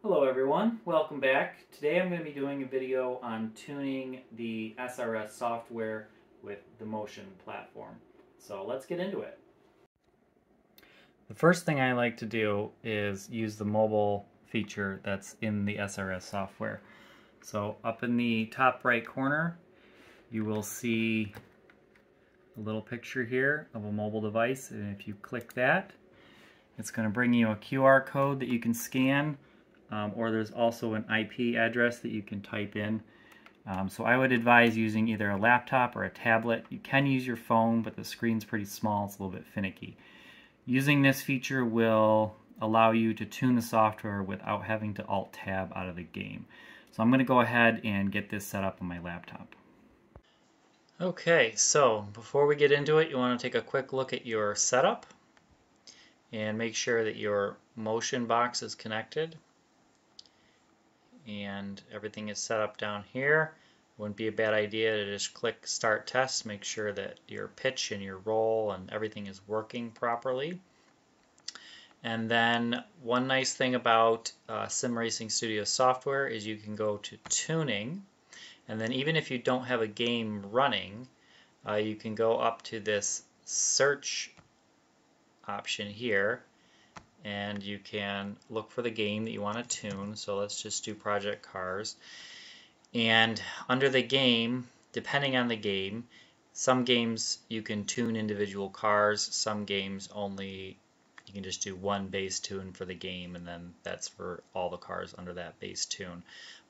Hello everyone, welcome back. Today I'm going to be doing a video on tuning the SRS software with the Motion platform. So let's get into it. The first thing I like to do is use the mobile feature that's in the SRS software. So up in the top right corner you will see a little picture here of a mobile device, and if you click that it's going to bring you a QR code that you can scan. Or there's also an IP address that you can type in. So I would advise using either a laptop or a tablet. You can use your phone, but the screen's pretty small, it's a little bit finicky. Using this feature will allow you to tune the software without having to Alt-Tab out of the game. So I'm going to go ahead and get this set up on my laptop. Okay, so before we get into it, you want to take a quick look at your setup and make sure that your motion box is connected and everything is set up down here. Wouldn't be a bad idea to just click Start Test, make sure that your pitch and your roll and everything is working properly. And then one nice thing about Sim Racing Studio software is you can go to Tuning, and then even if you don't have a game running, you can go up to this Search option here, and you can look for the game that you want to tune. So let's just do Project Cars. And under the game, depending on the game, some games you can tune individual cars, some games only you can just do one base tune for the game, and then that's for all the cars under that base tune.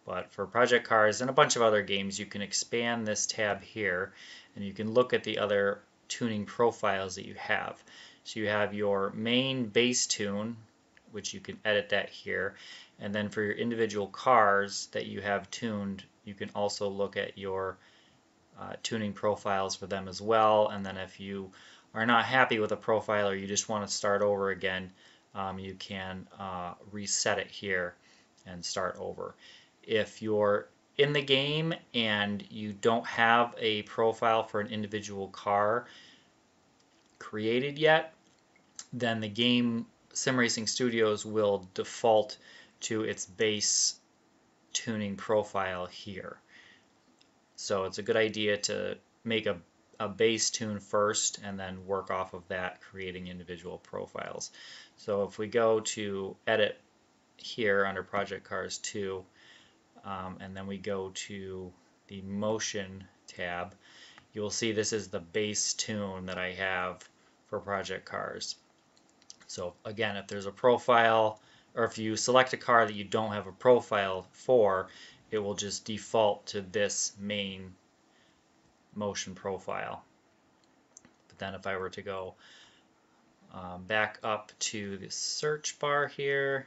But for Project Cars and a bunch of other games, you can expand this tab here and you can look at the other tuning profiles that you have. So you have your main base tune, which you can edit that here, and then for your individual cars that you have tuned, you can also look at your tuning profiles for them as well. And then if you are not happy with a profile or you just want to start over again, you can reset it here and start over. If you're in the game and you don't have a profile for an individual car created yet, then the game Sim Racing Studios will default to its base tuning profile here. So it's a good idea to make a base tune first and then work off of that, creating individual profiles. So if we go to Edit here under Project Cars 2, and then we go to the Motion tab, you will see this is the base tune that I have for Project Cars. So again, if there's a profile, or if you select a car that you don't have a profile for, it will just default to this main motion profile. But then if I were to go back up to the search bar here,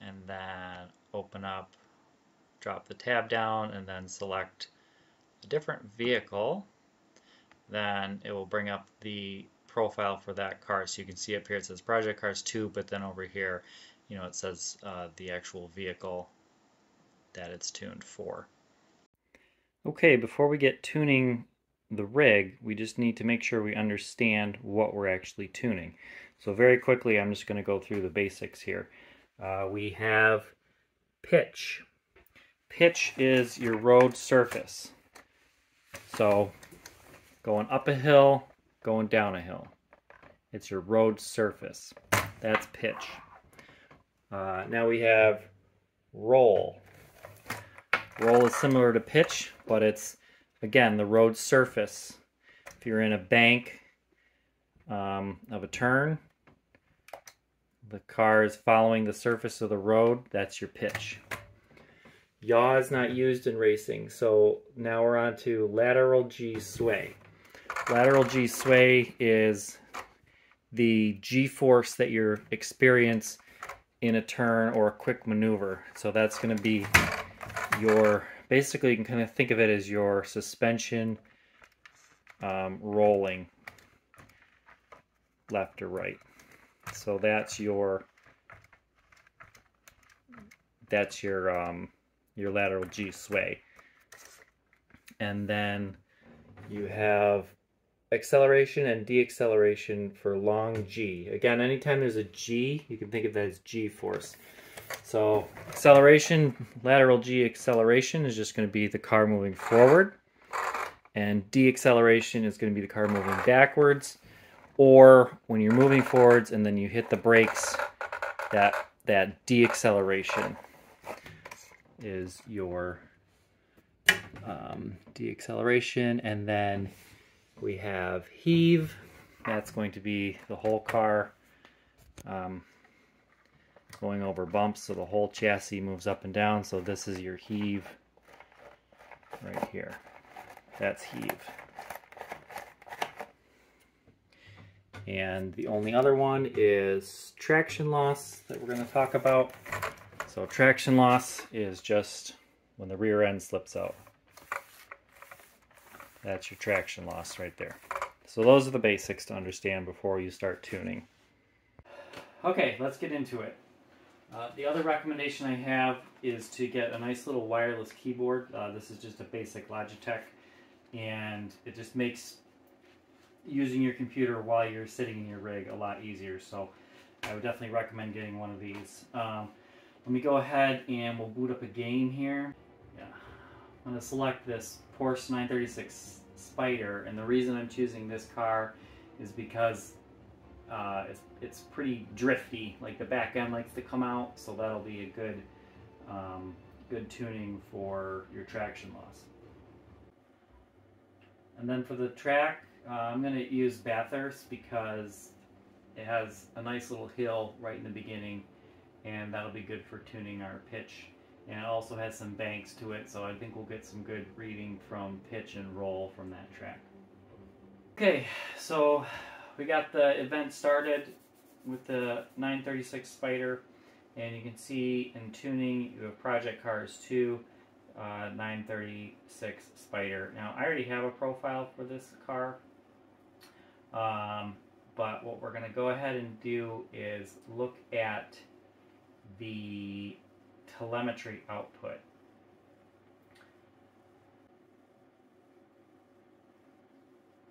and then open up, drop the tab down, and then select a different vehicle, then it will bring up the profile for that car. So you can see up here it says Project Cars 2, but then over here, you know, it says the actual vehicle that it's tuned for. Okay, before we get tuning the rig, we just need to make sure we understand what we're actually tuning. So very quickly, I'm just going to go through the basics here. We have pitch. Pitch is your road surface. So going up a hill, going down a hill. It's your road surface. That's pitch. Now we have roll. Roll is similar to pitch, but it's, again, the road surface. If you're in a bank of a turn, the car is following the surface of the road, that's your pitch. Yaw is not used in racing, so now we're on to lateral G sway. Lateral G sway is the G-force that you experience in a turn or a quick maneuver. So that's going to be your, basically you can kind of think of it as your suspension rolling left or right. So that's your lateral G sway. And then you have acceleration and deceleration for long G. Again, anytime there's a G, you can think of that as G-force. So acceleration, lateral G acceleration is just going to be the car moving forward, and deceleration is going to be the car moving backwards, or when you're moving forwards and then you hit the brakes, that deceleration is your deceleration. And then we have heave. That's going to be the whole car going over bumps, so the whole chassis moves up and down. So this is your heave right here. That's heave. And the only other one is traction loss that we're going to talk about. So traction loss is just when the rear end slips out. That's your traction loss right there. So those are the basics to understand before you start tuning. Okay, let's get into it. The other recommendation I have is to get a nice little wireless keyboard. This is just a basic Logitech, and it just makes using your computer while you're sitting in your rig a lot easier. So I would definitely recommend getting one of these. Let me go ahead and we'll boot up a game here. Yeah. I'm going to select this Porsche 936 Spyder, and the reason I'm choosing this car is because it's pretty drifty. Like the back end likes to come out, so that'll be a good good tuning for your traction loss. And then for the track, I'm going to use Bathurst because it has a nice little hill right in the beginning, and that'll be good for tuning our pitch. And it also has some banks to it, so I think we'll get some good reading from pitch and roll from that track. Okay, so we got the event started with the 936 Spyder, and you can see in tuning you have Project Cars 2, 936 Spyder. Now I already have a profile for this car, but what we're going to go ahead and do is look at the telemetry output.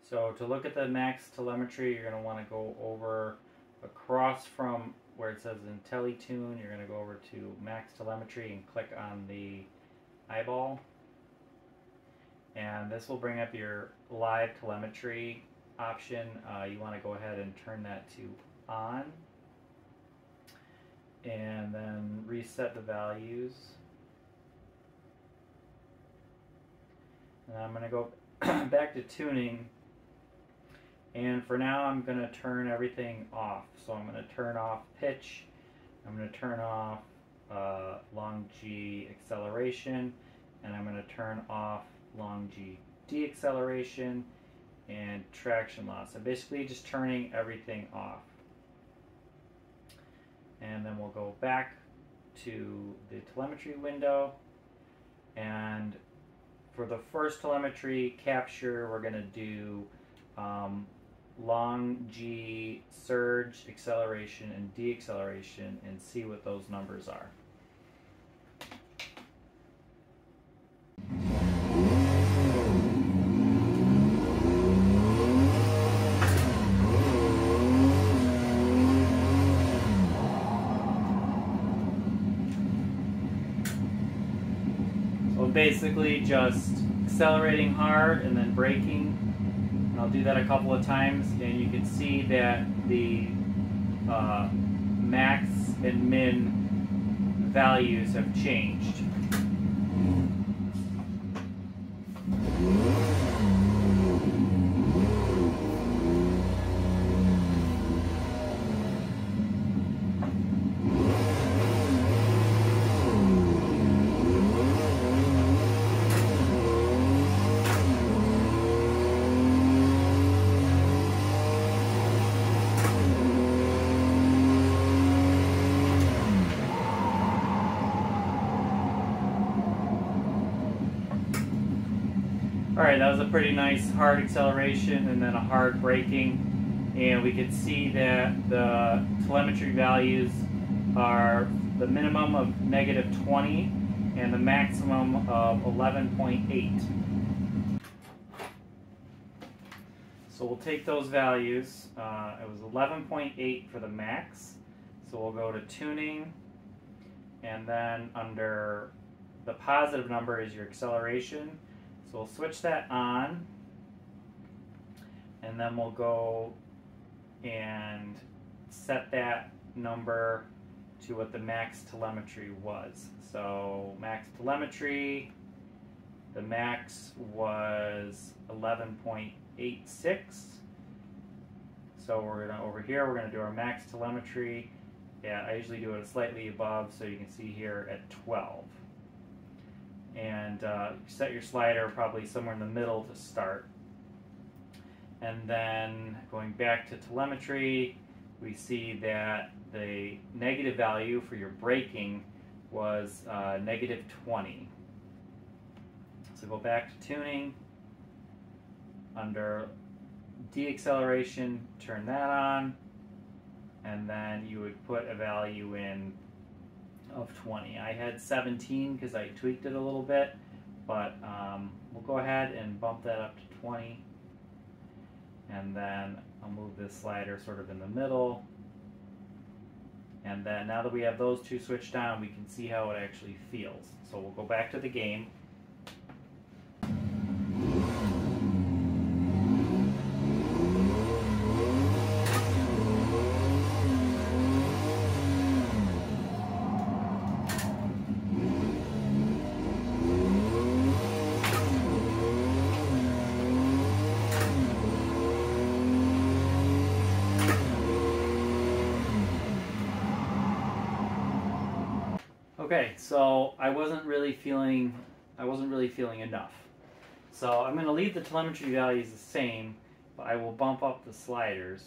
So to look at the max telemetry, you're going to want to go over across from where it says IntelliTune. You're going to go over to max telemetry and click on the eyeball, and this will bring up your live telemetry option. You want to go ahead and turn that to on, and then reset the values. And I'm going to go back to tuning, and for now I'm going to turn everything off. So I'm going to turn off pitch, I'm going to turn off long G acceleration, and I'm going to turn off long G deceleration and traction loss. So basically just turning everything off. And then we'll go back to the telemetry window, and for the first telemetry capture we're going to do long G surge, acceleration, and deceleration, and see what those numbers are. So basically just accelerating hard and then braking. I'll do that a couple of times, and you can see that the max and min values have changed. Alright, that was a pretty nice hard acceleration and then a hard braking, and we could see that the telemetry values are the minimum of -20 and the maximum of 11.8. So So we'll take those values. It was 11.8 for the max. So we'll go to tuning, and then under the positive number is your acceleration. So we'll switch that on, and then we'll go and set that number to what the max telemetry was. So max telemetry, the max was 11.86. So we're gonna, over here, we're gonna do our max telemetry. Yeah, I usually do it slightly above, so you can see here at 12. And set your slider probably somewhere in the middle to start. And then going back to telemetry, we see that the negative value for your braking was negative 20. So go back to tuning. Under deacceleration, turn that on, and then you would put a value in of 20. I had 17 because I tweaked it a little bit, but we'll go ahead and bump that up to 20. And then I'll move this slider sort of in the middle. And then now that we have those two switched on, we can see how it actually feels. So we'll go back to the game. Okay, so I wasn't really feeling enough. So I'm going to leave the telemetry values the same, but I will bump up the sliders.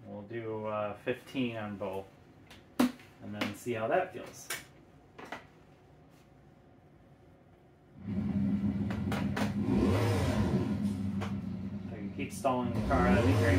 We'll do 15 on both, and then see how that feels. Keep stalling the car, that'd be great.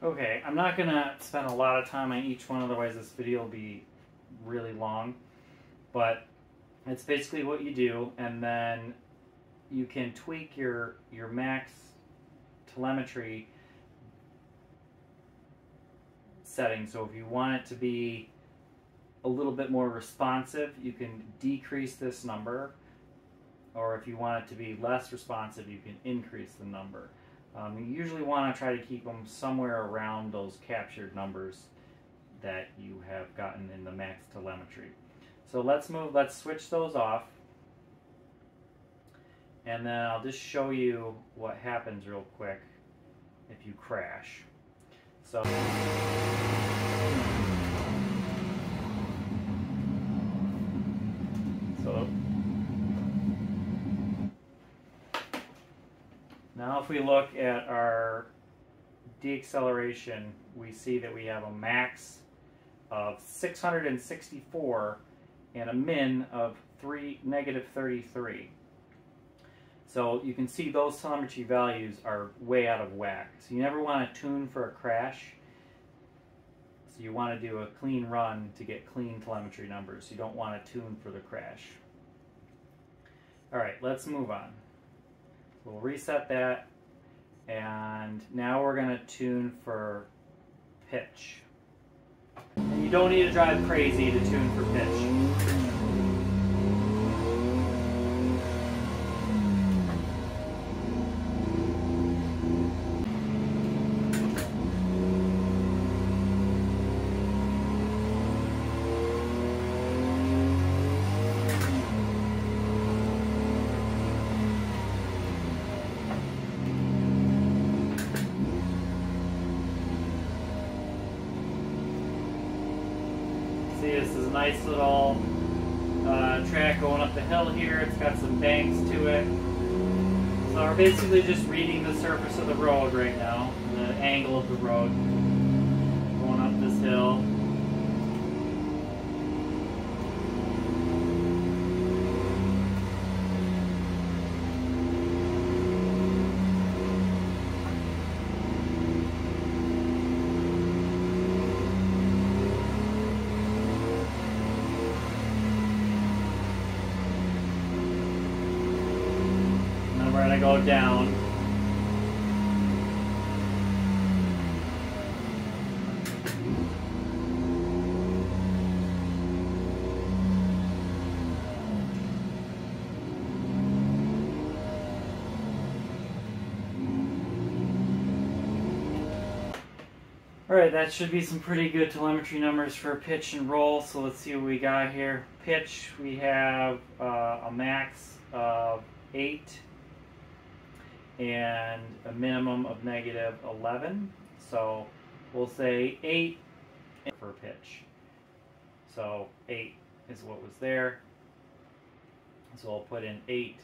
Okay, I'm not going to spend a lot of time on each one, otherwise this video will be really long. But it's basically what you do, and then you can tweak your max telemetry setting. So if you want it to be a little bit more responsive, you can decrease this number. Or if you want it to be less responsive, you can increase the number. You usually want to try to keep them somewhere around those captured numbers that you have gotten in the max telemetry. So let's switch those off, and then I'll just show you what happens real quick if you crash. So now if we look at our deacceleration, we see that we have a max of 664 and a min of negative 33. So you can see those telemetry values are way out of whack. So you never want to tune for a crash. So you want to do a clean run to get clean telemetry numbers. You don't want to tune for the crash. Alright, let's move on. We'll reset that, and now we're going to tune for pitch. And you don't need to drive crazy to tune for pitch. this is a nice little track going up the hill here. It's got some banks to it. So we're basically just reading the surface of the road right now, the angle of the road going up this hill. We're going to go down. Alright, that should be some pretty good telemetry numbers for pitch and roll. So let's see what we got here. Pitch, we have a max of 8. And a minimum of -11. So we'll say 8 for pitch. So 8 is what was there. So I'll put in 8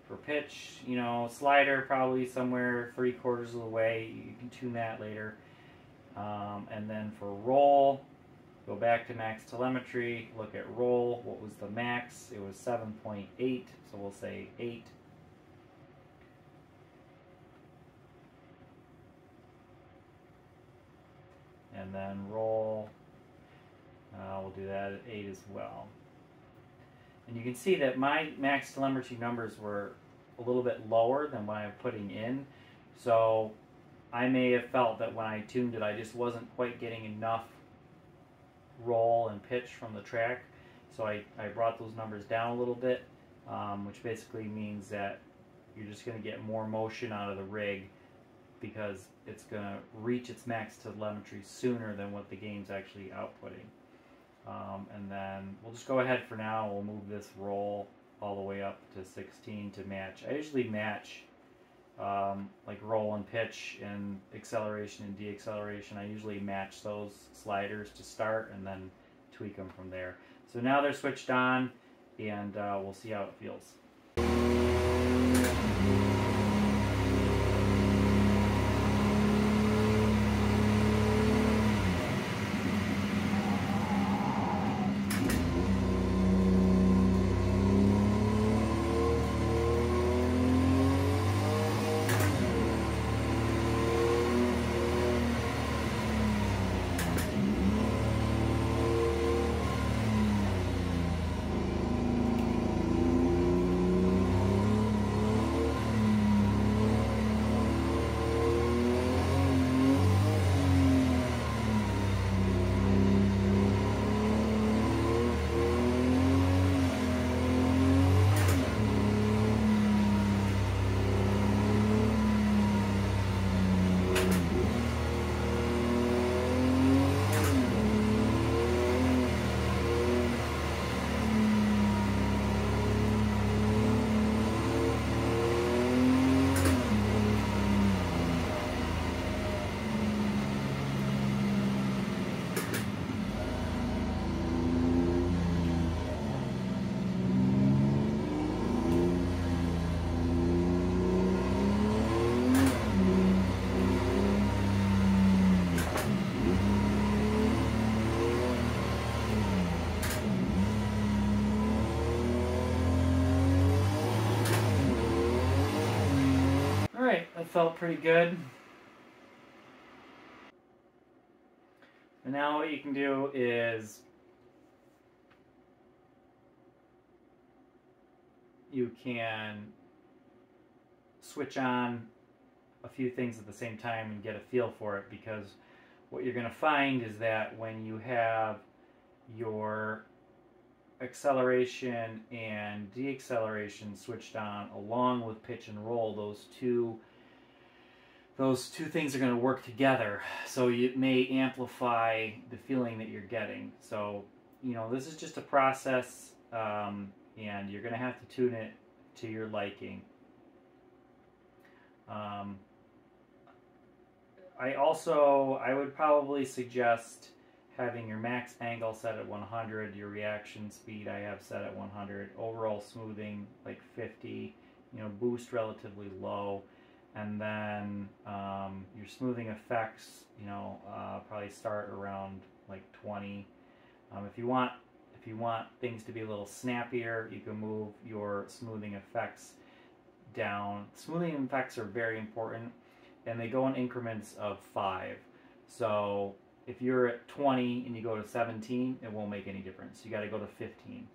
for pitch. You know, slider probably somewhere 3/4 of the way. You can tune that later. And then for roll, go back to max telemetry, look at roll. What was the max? It was 7.8. So we'll say 8. And then roll, we'll do that at 8 as well. And you can see that my max telemetry numbers were a little bit lower than what I'm putting in. So I may have felt that when I tuned it, I just wasn't quite getting enough roll and pitch from the track. So I brought those numbers down a little bit, which basically means that you're just going to get more motion out of the rig, because it's going to reach its max telemetry sooner than what the game's actually outputting. And then we'll just go ahead for now. We'll move this roll all the way up to 16 to match. I usually match like roll and pitch and acceleration and deacceleration. I usually match those sliders to start and then tweak them from there. So now they're switched on, and we'll see how it feels. Alright, that felt pretty good. And now what you can do is you can switch on a few things at the same time and get a feel for it, because what you're going to find is that when you have your acceleration and deacceleration switched on along with pitch and roll, those two things are going to work together, so it may amplify the feeling that you're getting. So, you know, this is just a process, and you're going to have to tune it to your liking. I would probably suggest having your max angle set at 100, your reaction speed I have set at 100, overall smoothing like 50, you know, boost relatively low, and then your smoothing effects, you know, probably start around like 20. If you want things to be a little snappier, you can move your smoothing effects down. Smoothing effects are very important, and they go in increments of 5. So if you're at 20 and you go to 17, it won't make any difference. You got to go to 15.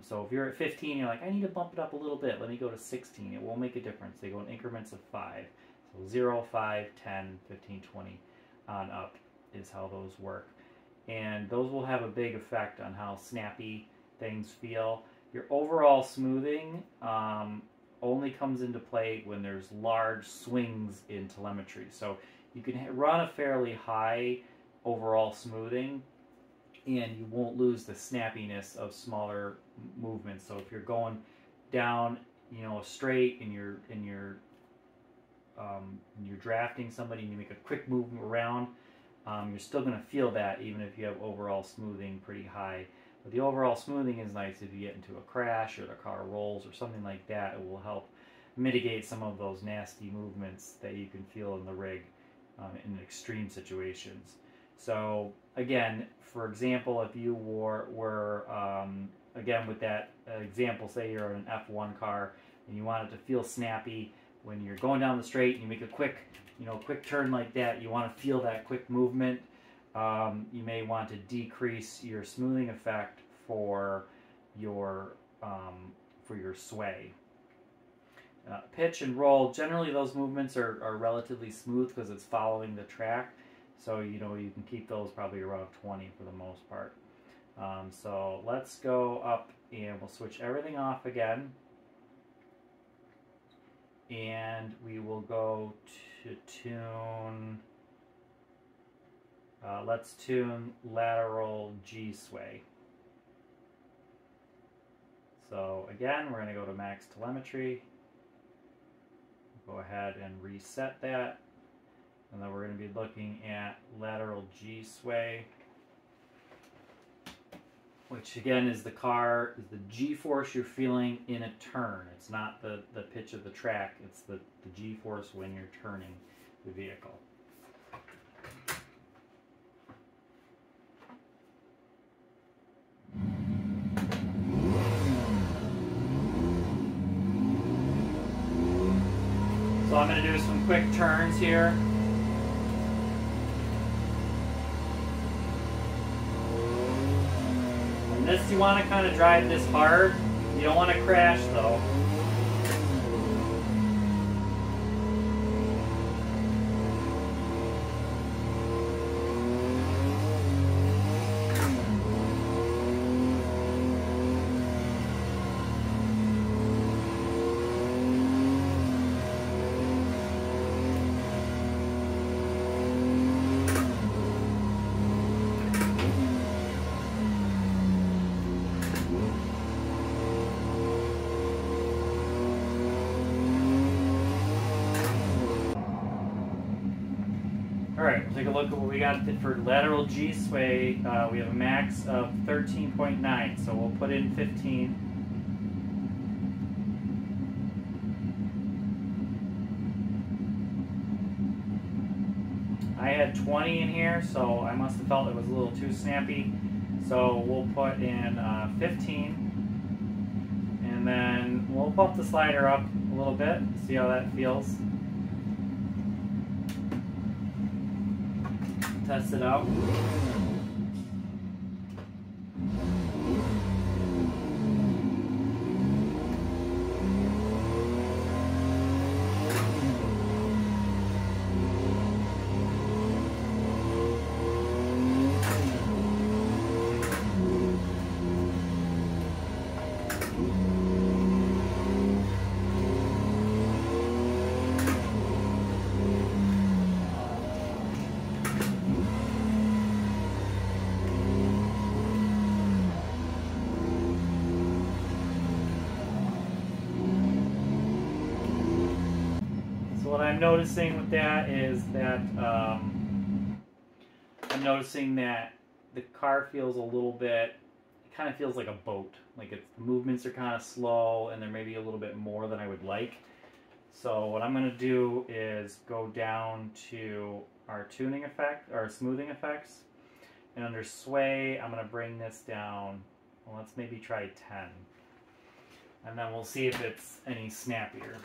So if you're at 15, you're like, I need to bump it up a little bit. Let me go to 16. It won't make a difference. They go in increments of 5. So 0, 5, 10, 15, 20 on up is how those work. And those will have a big effect on how snappy things feel. Your overall smoothing only comes into play when there's large swings in telemetry. So you can run a fairly high overall smoothing, and you won't lose the snappiness of smaller movements. So if you're going down, you know, straight, and you're drafting somebody and you make a quick movement around, you're still going to feel that even if you have overall smoothing pretty high. But the overall smoothing is nice if you get into a crash or the car rolls or something like that. It will help mitigate some of those nasty movements that you can feel in the rig in extreme situations. So again, for example, if you were again with that example, say you're in an F1 car and you want it to feel snappy when you're going down the straight and you make a quick turn like that, you want to feel that quick movement. You may want to decrease your smoothing effect for your sway. Pitch and roll, generally those movements are relatively smooth because it's following the track. So, you know, you can keep those probably around 20 for the most part. So let's go up and we'll switch everything off again. And we will go to tune, let's tune lateral G sway. So again, we're going to go to max telemetry. Go ahead and reset that. And then we're going to be looking at lateral G sway, which again is the G force you're feeling in a turn. It's not the pitch of the track, it's the G force when you're turning the vehicle. So I'm going to do some quick turns here. And this, you want to kind of drive this hard. You don't want to crash though. Alright, we'll take a look at what we got for lateral G sway. We have a max of 13.9, so we'll put in 15. I had 20 in here, so I must have felt it was a little too snappy. So we'll put in 15. And then we'll bump the slider up a little bit, see how that feels. Test it out. What I'm noticing with that is that I'm noticing that the car feels a little bit, it kind of feels like a boat. Like the movements are kind of slow and there may be a little bit more than I would like. So what I'm going to do is go down to our tuning effect, or smoothing effects. And under sway, I'm going to bring this down. Well, let's maybe try 10. And then we'll see if it's any snappier.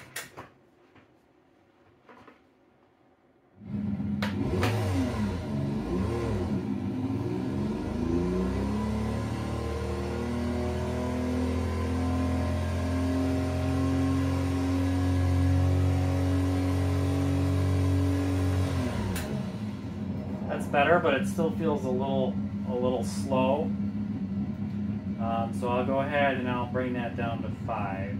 That's better, but it still feels a little slow. So I'll go ahead and I'll bring that down to 5.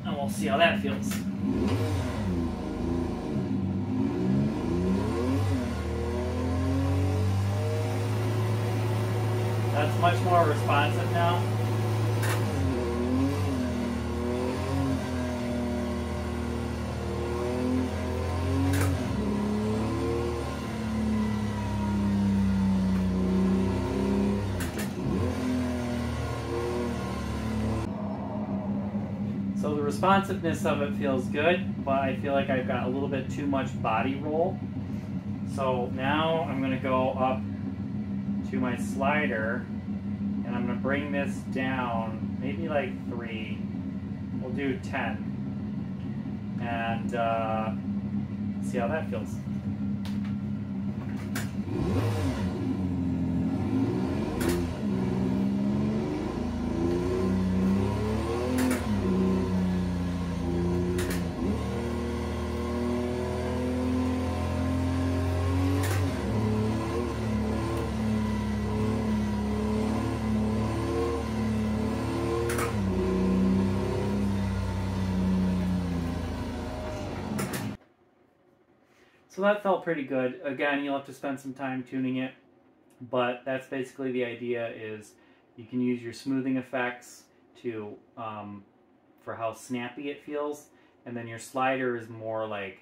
And we'll see how that feels. That's much more responsive now. So the responsiveness of it feels good, but I feel like I've got a little bit too much body roll. So now I'm going to go up to my slider and I'm going to bring this down, maybe like 3. We'll do 10. And see how that feels. So that felt pretty good. Again, you'll have to spend some time tuning it, but that's basically the idea. Is you can use your smoothing effects to for how snappy it feels, and then your slider is more like,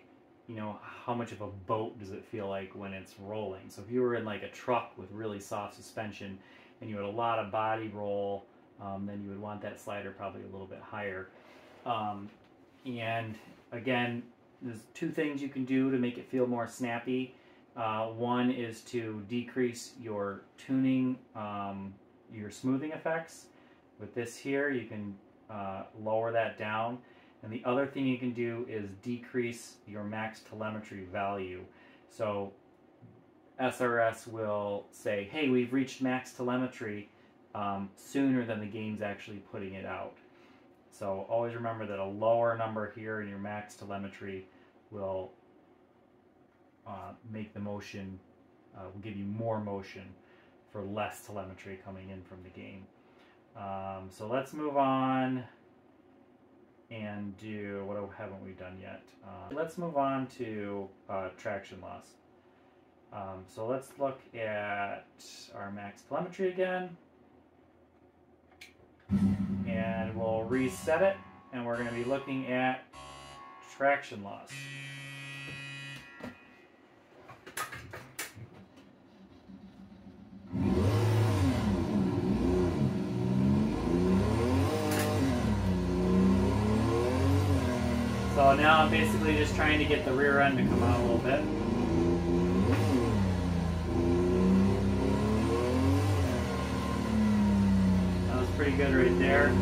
you know, how much of a boat does it feel like when it's rolling. So if you were in like a truck with really soft suspension and you had a lot of body roll, then you would want that slider probably a little bit higher. And again, there's 2 things you can do to make it feel more snappy. One is to decrease your tuning, your smoothing effects. With this here, you can lower that down. And the other thing you can do is decrease your max telemetry value. So SRS will say, hey, we've reached max telemetry sooner than the game's actually putting it out. So always remember that a lower number here in your max telemetry will make the motion, will give you more motion for less telemetry coming in from the game. So let's move on and do, what haven't we done yet? Let's move on to traction loss. So let's look at our max telemetry again. And we'll reset it, and we're going to be looking at traction loss. So now I'm basically just trying to get the rear end to come out a little bit. That was pretty good right there.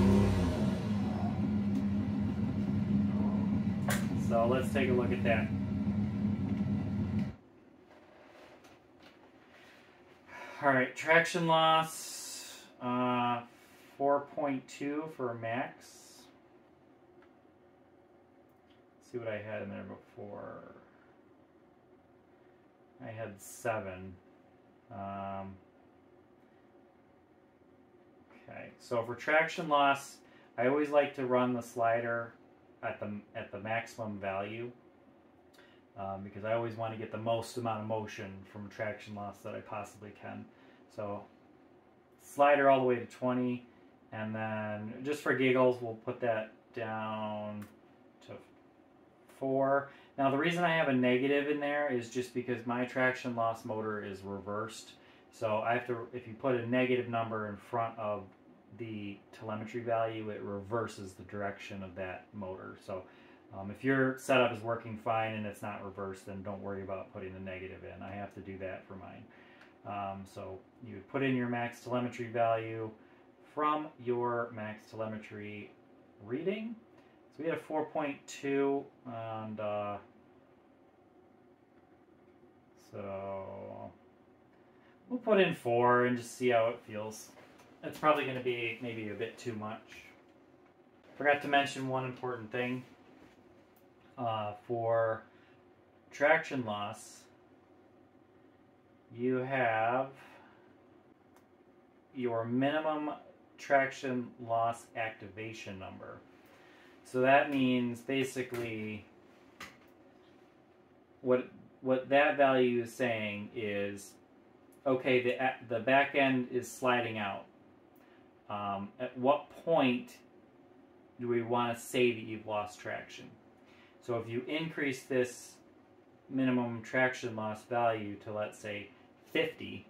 So let's take a look at that. Alright, traction loss, 4.2 for max. Let's see what I had in there before. I had 7. Okay, so for traction loss, I always like to run the slider at the maximum value because I always want to get the most amount of motion from traction loss that I possibly can. So slider all the way to 20, and then just for giggles we'll put that down to 4, Now the reason I have a negative in there is just because my traction loss motor is reversed. So I have to, if you put a negative number in front of the telemetry value, it reverses the direction of that motor. So if your setup is working fine and it's not reversed, then don't worry about putting the negative in. I have to do that for mine. So you put in your max telemetry value from your max telemetry reading. So we had a 4.2, and so we'll put in 4 and just see how it feels. It's probably going to be maybe a bit too much. Forgot to mention one important thing. For traction loss, you have your minimum traction loss activation number. So that means basically what that value is saying is, okay, the back end is sliding out. At what point do we want to say that you've lost traction? So if you increase this minimum traction loss value to, let's say, 50,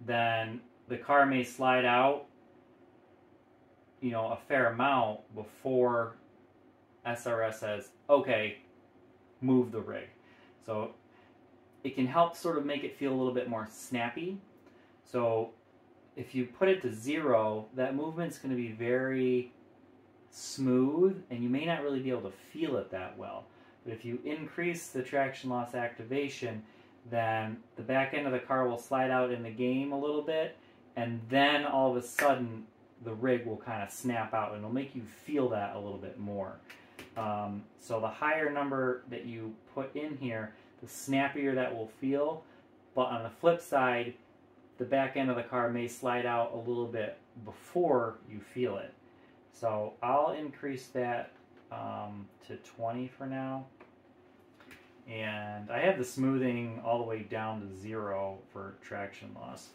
then the car may slide out, you know, a fair amount before SRS says, okay, move the rig. So it can help sort of make it feel a little bit more snappy. So if you put it to 0, that movement's going to be very smooth, and you may not really be able to feel it that well. But if you increase the traction loss activation, then the back end of the car will slide out in the game a little bit, and then all of a sudden the rig will kind of snap out, and it'll make you feel that a little bit more. So the higher number that you put in here, the snappier that will feel. But on the flip side, the back end of the car may slide out a little bit before you feel it. So I'll increase that to 20 for now. And I have the smoothing all the way down to 0 for traction loss.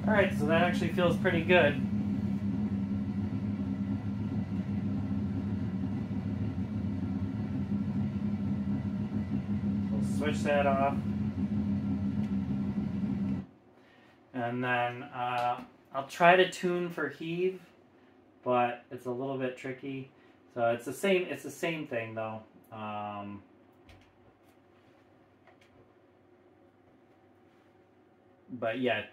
Alright, so that actually feels pretty good. We'll switch that off. And then I'll try to tune for heave, but it's a little bit tricky. So it's the same thing though. But yeah,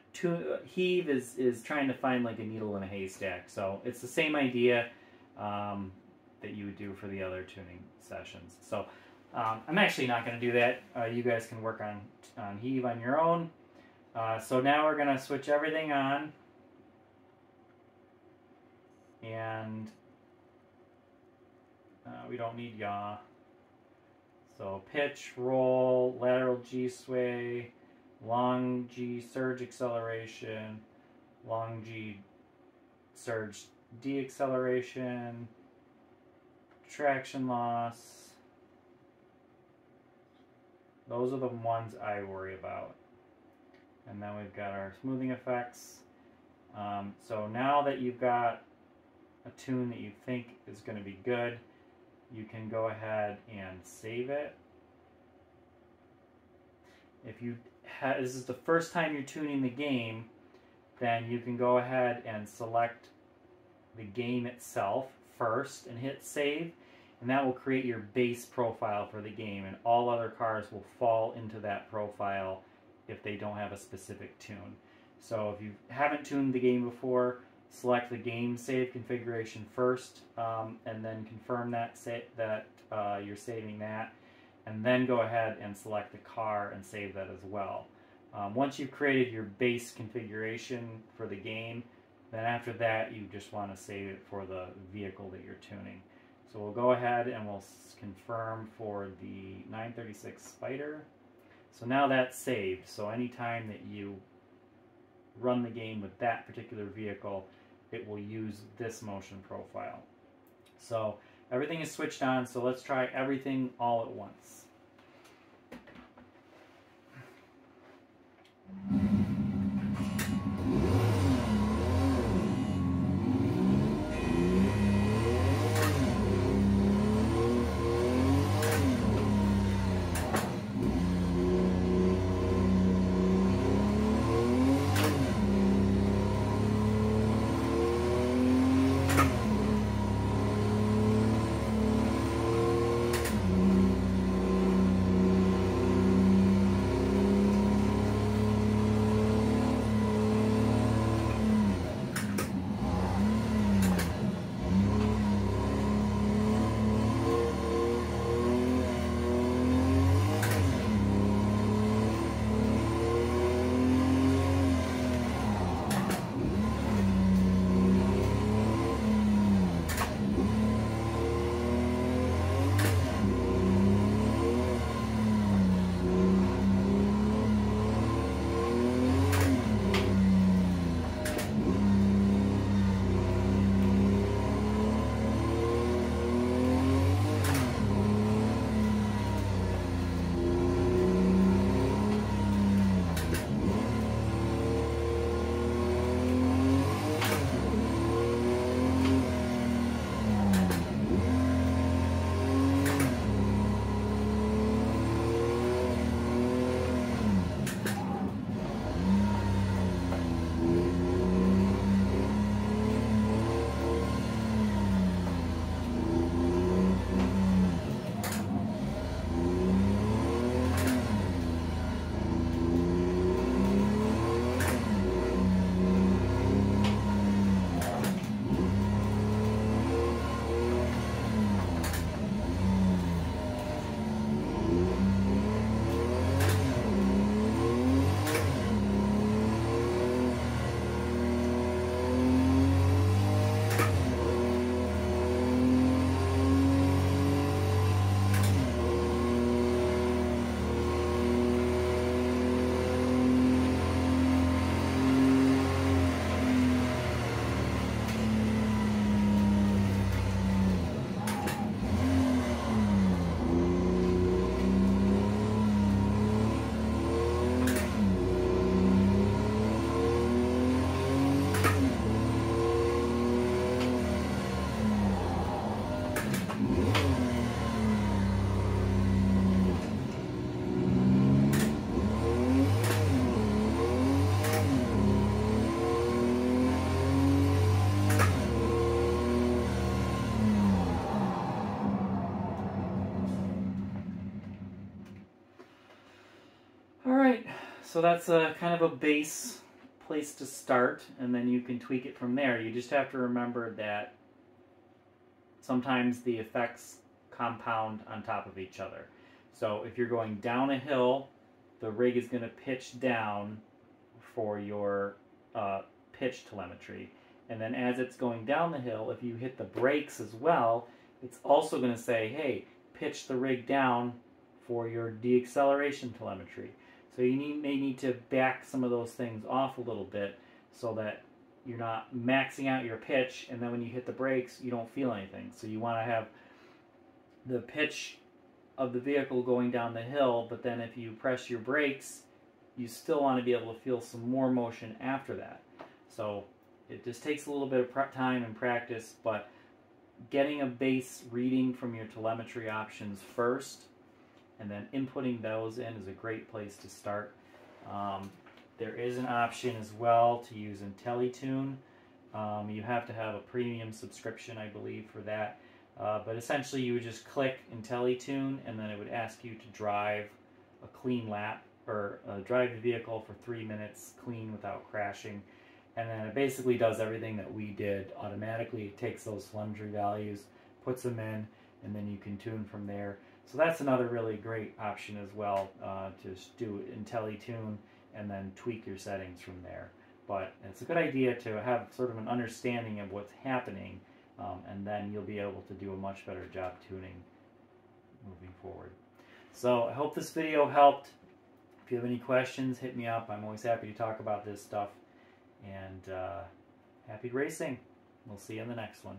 heave is trying to find like a needle in a haystack. So it's the same idea that you would do for the other tuning sessions. So I'm actually not going to do that. You guys can work on heave on your own. So now we're going to switch everything on. And we don't need yaw. So pitch, roll, lateral G sway, long G surge acceleration, long G surge deacceleration, traction loss. Those are the ones I worry about. And then we've got our smoothing effects. So now that you've got a tune that you think is going to be good, you can go ahead and save it. If you this is the first time you're tuning the game, then you can go ahead and select the game itself first and hit save, and that will create your base profile for the game, and all other cars will fall into that profile if they don't have a specific tune. So if you haven't tuned the game before, select the game save configuration first, and then confirm that you're saving that, and then go ahead and select the car and save that as well. Once you've created your base configuration for the game, then after that you just want to save it for the vehicle that you're tuning. So we'll go ahead and we'll confirm for the 936 Spider. So now that's saved. So anytime that you run the game with that particular vehicle, it will use this motion profile. So everything is switched on, so let's try everything all at once. So that's a kind of a base place to start, and then you can tweak it from there. You just have to remember that sometimes the effects compound on top of each other. So if you're going down a hill, the rig is going to pitch down for your pitch telemetry. And then as it's going down the hill, if you hit the brakes as well, it's also going to say, hey, pitch the rig down for your deacceleration telemetry. So you may need to back some of those things off a little bit so that you're not maxing out your pitch, and then when you hit the brakes, you don't feel anything. So you want to have the pitch of the vehicle going down the hill, but then if you press your brakes, you still want to be able to feel some more motion after that. So it just takes a little bit of time and practice, but getting a base reading from your telemetry options first and then inputting those in is a great place to start. There is an option as well to use IntelliTune. You have to have a premium subscription, I believe, for that. But essentially you would just click IntelliTune and then it would ask you to drive a clean lap or drive the vehicle for 3 minutes clean without crashing. And then it basically does everything that we did automatically. It takes those telemetry values, puts them in, and then you can tune from there. So that's another really great option as well, to do IntelliTune and then tweak your settings from there. But it's a good idea to have sort of an understanding of what's happening, and then you'll be able to do a much better job tuning moving forward. So I hope this video helped. If you have any questions, hit me up. I'm always happy to talk about this stuff. And happy racing. We'll see you in the next one.